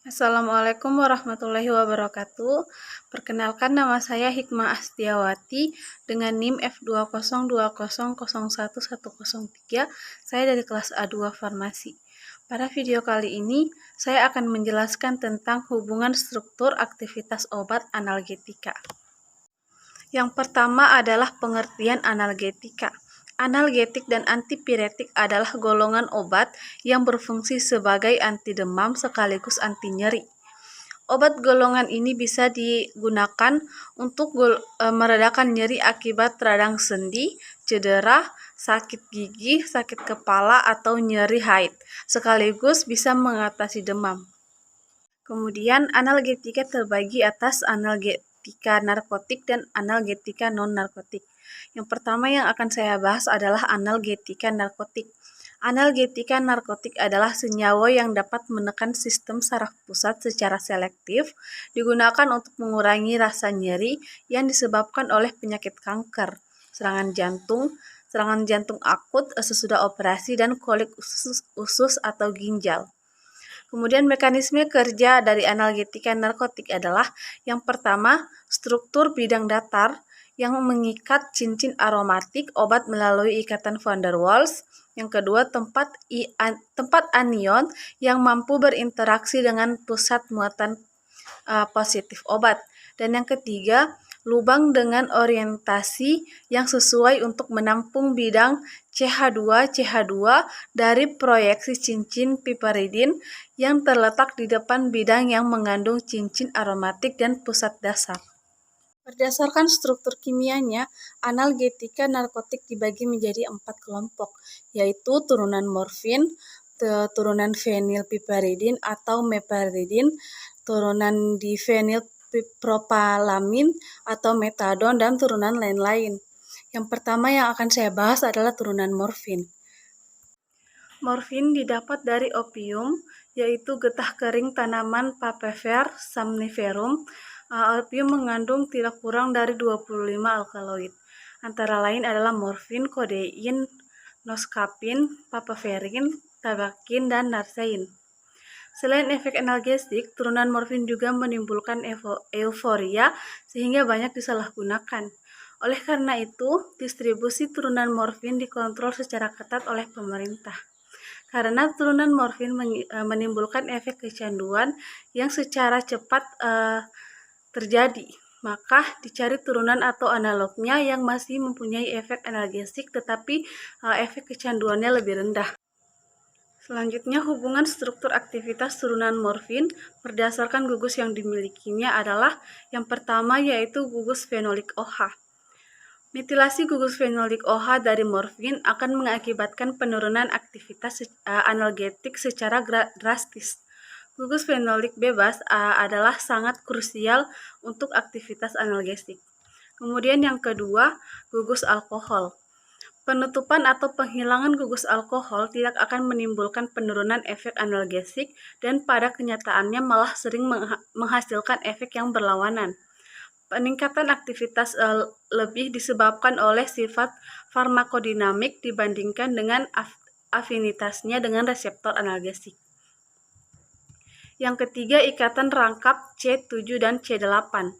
Assalamualaikum warahmatullahi wabarakatuh. Perkenalkan, nama saya Hikmah Astiawati dengan NIM F2020011103. Saya dari kelas A2 Farmasi. Pada video kali ini, saya akan menjelaskan tentang hubungan struktur aktivitas obat analgetika. Yang pertama adalah pengertian analgetika. Analgetik dan antipiretik adalah golongan obat yang berfungsi sebagai anti demam sekaligus anti nyeri. Obat golongan ini bisa digunakan untuk meredakan nyeri akibat radang sendi, cedera, sakit gigi, sakit kepala, atau nyeri haid, sekaligus bisa mengatasi demam. Kemudian analgetika terbagi atas analgetika narkotik dan analgetika non-narkotik. Yang pertama yang akan saya bahas adalah analgetika narkotik. Analgetika narkotik adalah senyawa yang dapat menekan sistem saraf pusat secara selektif, digunakan untuk mengurangi rasa nyeri yang disebabkan oleh penyakit kanker, serangan jantung akut sesudah operasi, dan kolik usus atau ginjal. Kemudian mekanisme kerja dari analgetika narkotik adalah yang pertama, struktur bidang datar yang mengikat cincin aromatik obat melalui ikatan van der Waals. Yang kedua, tempat anion yang mampu berinteraksi dengan pusat muatan positif obat. Dan yang ketiga, lubang dengan orientasi yang sesuai untuk menampung bidang CH2 dari proyeksi cincin piperidin yang terletak di depan bidang yang mengandung cincin aromatik dan pusat dasar. Berdasarkan struktur kimianya, analgetika narkotik dibagi menjadi 4 kelompok, yaitu turunan morfin, turunan fenilpiperidin atau meperidin, turunan difenilpropalamin atau metadon, dan turunan lain-lain. Yang pertama yang akan saya bahas adalah turunan morfin. Morfin didapat dari opium, yaitu getah kering tanaman Papaver somniferum. Opium mengandung tidak kurang dari 25 alkaloid. Antara lain adalah morfin, kodein, noskapin, papaverin, tabakin, dan narsein. Selain efek analgesik, turunan morfin juga menimbulkan euforia sehingga banyak disalahgunakan. Oleh karena itu, distribusi turunan morfin dikontrol secara ketat oleh pemerintah. Karena turunan morfin menimbulkan efek kecanduan yang secara cepat terjadi, maka dicari turunan atau analognya yang masih mempunyai efek analgesik tetapi efek kecanduannya lebih rendah. Selanjutnya, hubungan struktur aktivitas turunan morfin berdasarkan gugus yang dimilikinya adalah yang pertama yaitu gugus fenolik OH. Metilasi gugus fenolik OH dari morfin akan mengakibatkan penurunan aktivitas analgetik secara drastis. Gugus fenolik bebas adalah sangat krusial untuk aktivitas analgesik. Kemudian yang kedua, gugus alkohol. Penutupan atau penghilangan gugus alkohol tidak akan menimbulkan penurunan efek analgesik dan pada kenyataannya malah sering menghasilkan efek yang berlawanan. Peningkatan aktivitas lebih disebabkan oleh sifat farmakodinamik dibandingkan dengan afinitasnya dengan reseptor analgesik. Yang ketiga, ikatan rangkap C7 dan C8.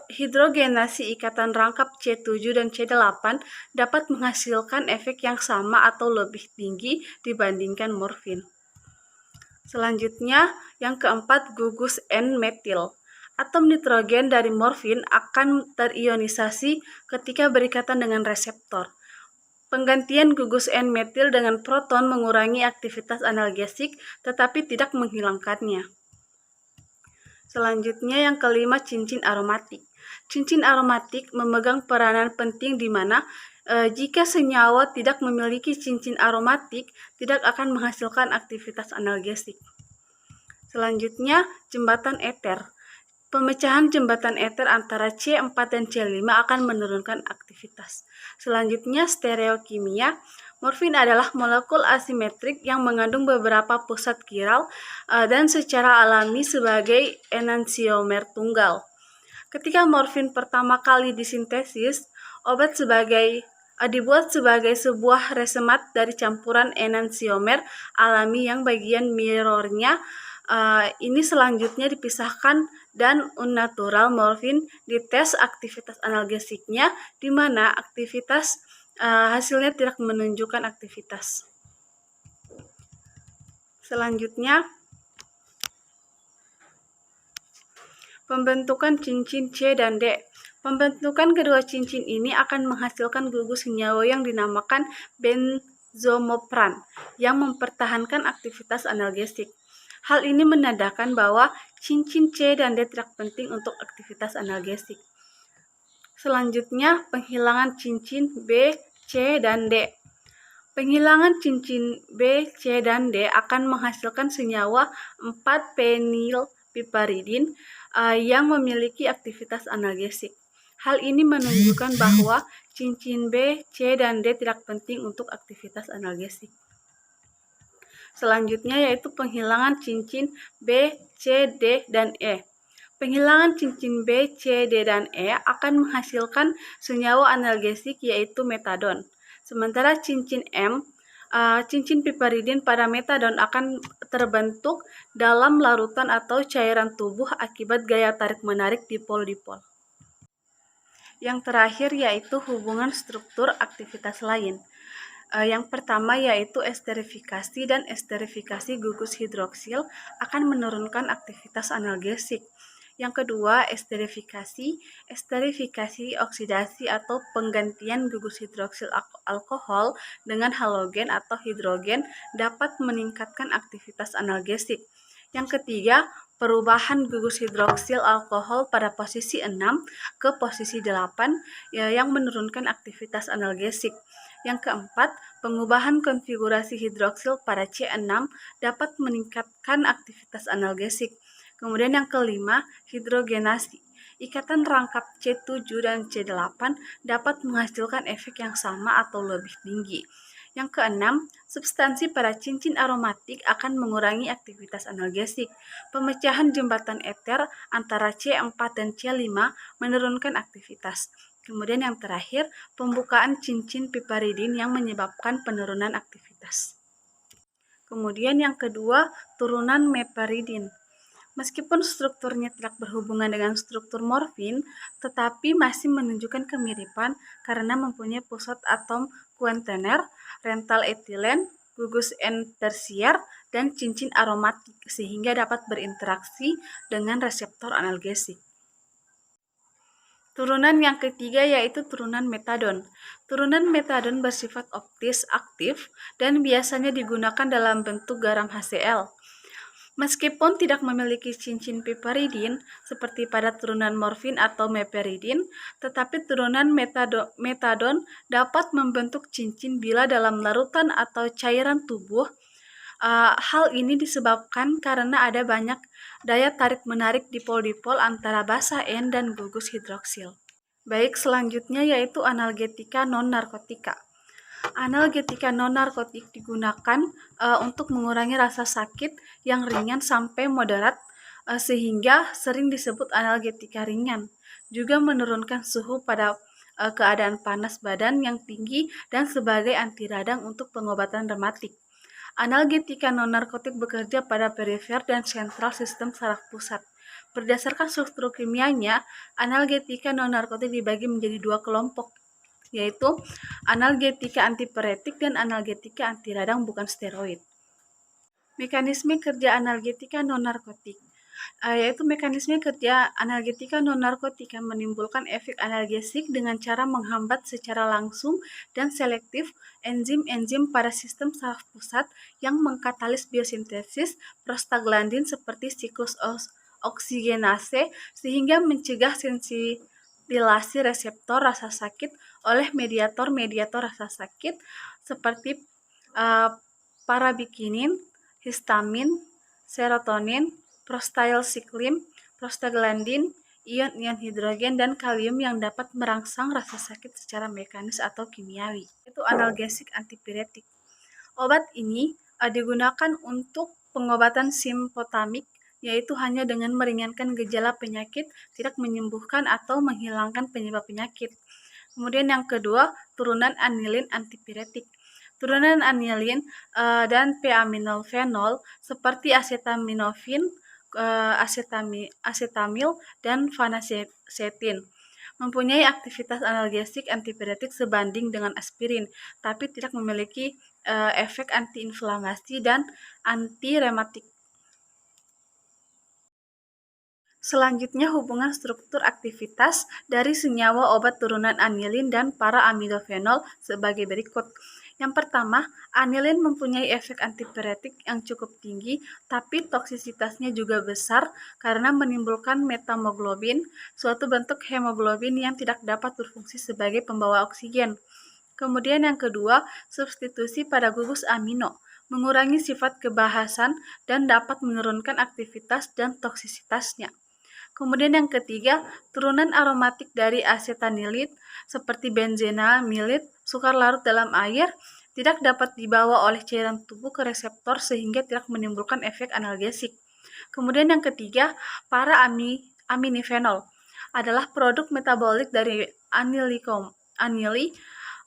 Hidrogenasi ikatan rangkap C7 dan C8 dapat menghasilkan efek yang sama atau lebih tinggi dibandingkan morfin. Selanjutnya, yang keempat, gugus N-metil. Atom nitrogen dari morfin akan terionisasi ketika berikatan dengan reseptor. Penggantian gugus N-metil dengan proton mengurangi aktivitas analgesik tetapi tidak menghilangkannya. Selanjutnya yang kelima, cincin aromatik. Cincin aromatik memegang peranan penting di mana jika senyawa tidak memiliki cincin aromatik tidak akan menghasilkan aktivitas analgesik. Selanjutnya, jembatan eter. Pemecahan jembatan eter antara C4 dan C5 akan menurunkan aktivitas. Selanjutnya, stereokimia. Morfin adalah molekul asimetrik yang mengandung beberapa pusat kiral dan secara alami sebagai enantiomer tunggal. Ketika morfin pertama kali disintesis, obat dibuat sebagai sebuah resemat dari campuran enantiomer alami yang bagian mirrornya Ini selanjutnya dipisahkan dan unnatural morfin dites aktivitas analgesiknya, di mana aktivitas hasilnya tidak menunjukkan aktivitas. Selanjutnya, pembentukan cincin C dan D. Pembentukan kedua cincin ini akan menghasilkan gugus senyawa yang dinamakan benzomopran yang mempertahankan aktivitas analgesik. Hal ini menandakan bahwa cincin C dan D tidak penting untuk aktivitas analgesik. Selanjutnya, penghilangan cincin B, C, dan D. Penghilangan cincin B, C, dan D akan menghasilkan senyawa 4-fenilpiperidin yang memiliki aktivitas analgesik. Hal ini menunjukkan bahwa cincin B, C, dan D tidak penting untuk aktivitas analgesik. Selanjutnya yaitu penghilangan cincin B, C, D, dan E. Penghilangan cincin B, C, D, dan E akan menghasilkan senyawa analgesik yaitu metadon. Sementara cincin M, cincin piperidin pada metadon akan terbentuk dalam larutan atau cairan tubuh akibat gaya tarik-menarik dipol-dipol. Yang terakhir yaitu hubungan struktur aktivitas lain. Yang pertama yaitu esterifikasi dan esterifikasi gugus hidroksil akan menurunkan aktivitas analgesik. Yang kedua, esterifikasi oksidasi atau penggantian gugus hidroksil alkohol dengan halogen atau hidrogen dapat meningkatkan aktivitas analgesik. Yang ketiga, perubahan gugus hidroksil alkohol pada posisi 6 ke posisi 8 yang menurunkan aktivitas analgesik. Yang keempat, pengubahan konfigurasi hidroksil pada C6 dapat meningkatkan aktivitas analgesik. Kemudian yang kelima, hidrogenasi. Ikatan rangkap C7 dan C8 dapat menghasilkan efek yang sama atau lebih tinggi. Yang keenam, substansi pada cincin aromatik akan mengurangi aktivitas analgesik. Pemecahan jembatan eter antara C4 dan C5 menurunkan aktivitas. Kemudian yang terakhir, pembukaan cincin piperidin yang menyebabkan penurunan aktivitas. Kemudian yang kedua, turunan meperidin. Meskipun strukturnya tidak berhubungan dengan struktur morfin, tetapi masih menunjukkan kemiripan karena mempunyai pusat atom kuantener, rental etilen, gugus N tersier, dan cincin aromatik sehingga dapat berinteraksi dengan reseptor analgesik. Turunan yang ketiga yaitu turunan metadon. Turunan metadon bersifat optis aktif dan biasanya digunakan dalam bentuk garam HCl. Meskipun tidak memiliki cincin piperidin seperti pada turunan morfin atau meperidin, tetapi turunan metadon dapat membentuk cincin bila dalam larutan atau cairan tubuh. Hal ini disebabkan karena ada banyak daya tarik-menarik dipol-dipol antara basa N dan gugus hidroksil. Baik, selanjutnya yaitu analgetika non-narkotika. Analgetika non-narkotik digunakan untuk mengurangi rasa sakit yang ringan sampai moderat sehingga sering disebut analgetika ringan. Juga menurunkan suhu pada keadaan panas badan yang tinggi dan sebagai anti radang untuk pengobatan rematik. Analgetika non-narkotik bekerja pada perifer dan sentral sistem saraf pusat. Berdasarkan struktur kimianya, analgetika non-narkotik dibagi menjadi dua kelompok, yaitu analgetika antipiretik dan analgetika anti radang bukan steroid. Mekanisme kerja analgetika non-narkotik, yaitu mekanisme kerja analgetika non-narkotika menimbulkan efek analgesik dengan cara menghambat secara langsung dan selektif enzim-enzim pada sistem saraf pusat yang mengkatalis biosintesis prostaglandin seperti siklus oksigenase sehingga mencegah sensitilasi reseptor rasa sakit oleh mediator-mediator rasa sakit seperti parabikinin, histamin, serotonin, prostaglandin, ion-ion hidrogen, dan kalium yang dapat merangsang rasa sakit secara mekanis atau kimiawi. Itu analgesik antipiretik. Obat ini digunakan untuk pengobatan simpotamik, yaitu hanya dengan meringankan gejala penyakit, tidak menyembuhkan atau menghilangkan penyebab penyakit. Kemudian yang kedua, turunan anilin antipiretik. Turunan anilin dan p-aminolfenol seperti acetaminophen, asetamil, dan vanacetin mempunyai aktivitas analgesik antipiretik sebanding dengan aspirin, tapi tidak memiliki efek antiinflamasi dan antirematik. Selanjutnya, hubungan struktur aktivitas dari senyawa obat turunan anilin dan para amidofenol sebagai berikut. Yang pertama, anilin mempunyai efek antipiretik yang cukup tinggi, tapi toksisitasnya juga besar karena menimbulkan metamoglobin, suatu bentuk hemoglobin yang tidak dapat berfungsi sebagai pembawa oksigen. Kemudian yang kedua, substitusi pada gugus amino mengurangi sifat kebahasan dan dapat menurunkan aktivitas dan toksisitasnya. Kemudian yang ketiga, turunan aromatik dari asetanilit seperti benzenamilit, sukar larut dalam air, tidak dapat dibawa oleh cairan tubuh ke reseptor sehingga tidak menimbulkan efek analgesik. Kemudian yang ketiga, para aminifenol adalah produk metabolik dari anili,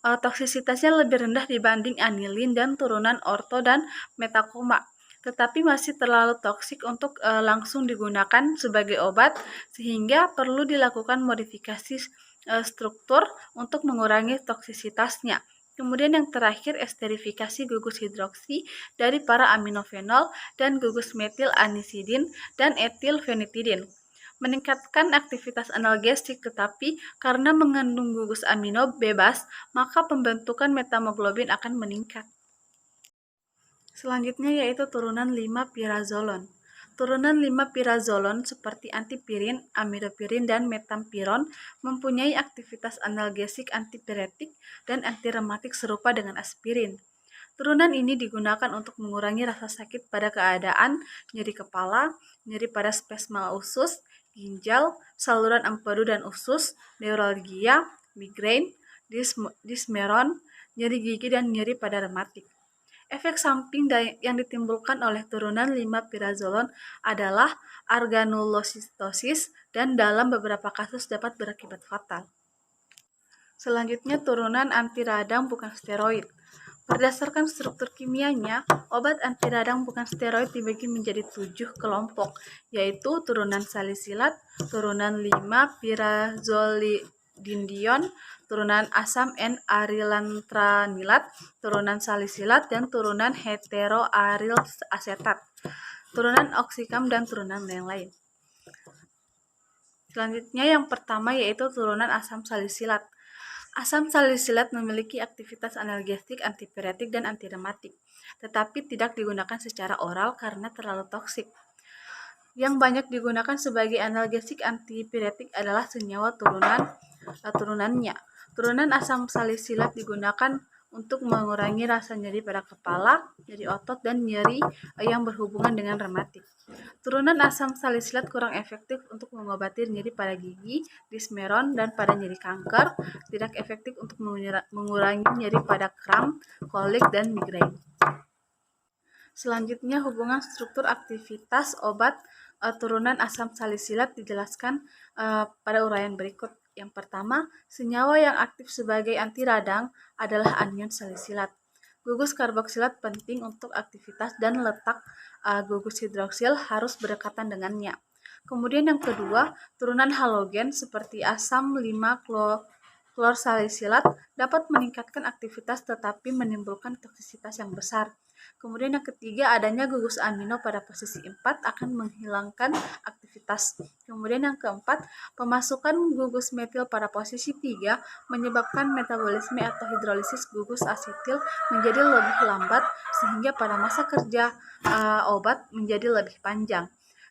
toksisitasnya lebih rendah dibanding anilin dan turunan orto dan metakoma, tetapi masih terlalu toksik untuk langsung digunakan sebagai obat, sehingga perlu dilakukan modifikasi struktur untuk mengurangi toksisitasnya. Kemudian yang terakhir, esterifikasi gugus hidroksi dari para aminofenol dan gugus metil anisidin dan etil fenitidin meningkatkan aktivitas analgesik, tetapi karena mengandung gugus amino bebas, maka pembentukan metamoglobin akan meningkat. Selanjutnya yaitu turunan 5-pirazolon. Turunan 5-pirazolon seperti antipirin, amidopirin, dan metampiron mempunyai aktivitas analgesik antipiretik dan antirematik serupa dengan aspirin. Turunan ini digunakan untuk mengurangi rasa sakit pada keadaan nyeri kepala, nyeri pada spasma usus, ginjal, saluran empedu dan usus, neuralgia, migrain, dismeron, nyeri gigi, dan nyeri pada rematik. Efek samping yang ditimbulkan oleh turunan 5-pirazolon adalah organulositosis dan dalam beberapa kasus dapat berakibat fatal. Selanjutnya, turunan anti radang bukan steroid. Berdasarkan struktur kimianya, obat anti radang bukan steroid dibagi menjadi 7 kelompok, yaitu turunan salisilat, turunan 5-pirazolidindion, turunan asam N-arilantranilat, turunan salisilat, dan turunan heteroaryl asetat, turunan oksikam, dan turunan lain-lain. Selanjutnya yang pertama yaitu turunan asam salisilat. Asam salisilat memiliki aktivitas analgesik, antipiretik, dan antirematik, tetapi tidak digunakan secara oral karena terlalu toksik. Yang banyak digunakan sebagai analgesik antipiretik adalah senyawa turunannya. Turunan asam salisilat digunakan untuk mengurangi rasa nyeri pada kepala, nyeri otot, dan nyeri yang berhubungan dengan rematik. Turunan asam salisilat kurang efektif untuk mengobati nyeri pada gigi, dismeron, dan pada nyeri kanker, tidak efektif untuk mengurangi nyeri pada kram, kolik, dan migrain. Selanjutnya, hubungan struktur aktivitas obat turunan asam salisilat dijelaskan pada uraian berikut. Yang pertama, senyawa yang aktif sebagai anti radang adalah anion salisilat. Gugus karboksilat penting untuk aktivitas dan letak gugus hidroksil harus berdekatan dengannya. Kemudian yang kedua, turunan halogen seperti asam 5-klorsalisilat dapat meningkatkan aktivitas tetapi menimbulkan toksisitas yang besar. Kemudian yang ketiga, adanya gugus amino pada posisi 4 akan menghilangkan aktivitas. Kemudian yang keempat, pemasukan gugus metil pada posisi 3 menyebabkan metabolisme atau hidrolisis gugus asetil menjadi lebih lambat sehingga pada masa kerja obat menjadi lebih panjang.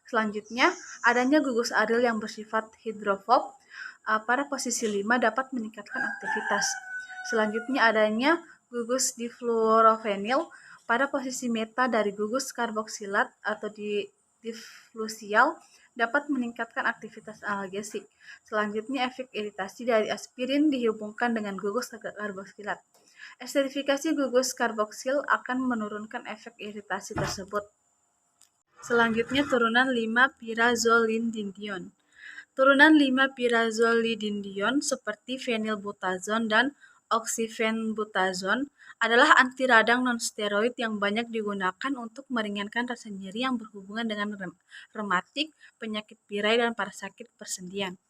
Selanjutnya, adanya gugus aryl yang bersifat hidrofob pada posisi 5 dapat meningkatkan aktivitas. Selanjutnya, adanya gugus difluorovenil pada posisi meta dari gugus karboksilat atau diflusial dapat meningkatkan aktivitas analgesik. Selanjutnya, efek iritasi dari aspirin dihubungkan dengan gugus karboksilat. Esterifikasi gugus karboksil akan menurunkan efek iritasi tersebut. Selanjutnya, turunan 5-pirazolidindion. Turunan 5-pirazolidindion seperti fenilbutazon dan oksifenbutazon adalah anti radang non-steroid yang banyak digunakan untuk meringankan rasa nyeri yang berhubungan dengan rematik, penyakit tirai, dan pada sakit persendian.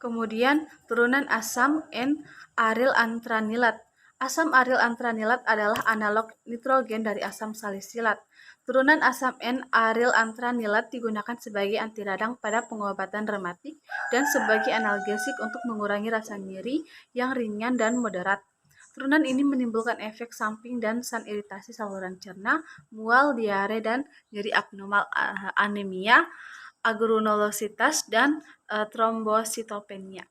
Kemudian, turunan asam N-aryl antranilat. Asam aryl antranilat adalah analog nitrogen dari asam salisilat. Turunan asam N-aryl antranilat digunakan sebagai anti radang pada pengobatan rematik dan sebagai analgesik untuk mengurangi rasa nyeri yang ringan dan moderat. Turunan ini menimbulkan efek samping dan iritasi saluran cerna, mual, diare, dan nyeri abnormal, anemia, agranulositas, dan trombositopenia.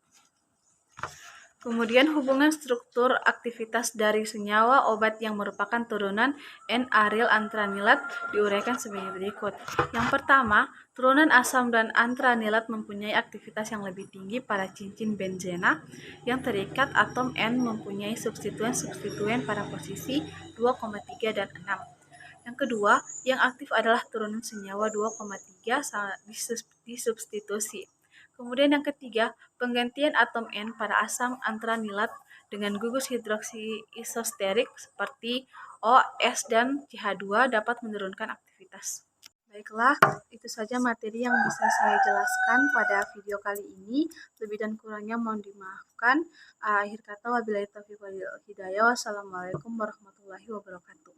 Kemudian hubungan struktur aktivitas dari senyawa obat yang merupakan turunan N-aryl antranilat diuraikan sebagai berikut. Yang pertama, turunan asam dan antranilat mempunyai aktivitas yang lebih tinggi pada cincin benzena yang terikat atom N mempunyai substituen pada posisi 2,3 dan 6. Yang kedua, yang aktif adalah turunan senyawa 2,3 disubstitusi. Kemudian yang ketiga, penggantian atom N pada asam antranilat dengan gugus hidroksi isosterik seperti O, S, dan CH2 dapat menurunkan aktivitas. Baiklah, itu saja materi yang bisa saya jelaskan pada video kali ini. Lebih dan kurangnya mohon dimaafkan. Akhir kata, wabillahi taufiq wal hidayah. Wassalamualaikum warahmatullahi wabarakatuh.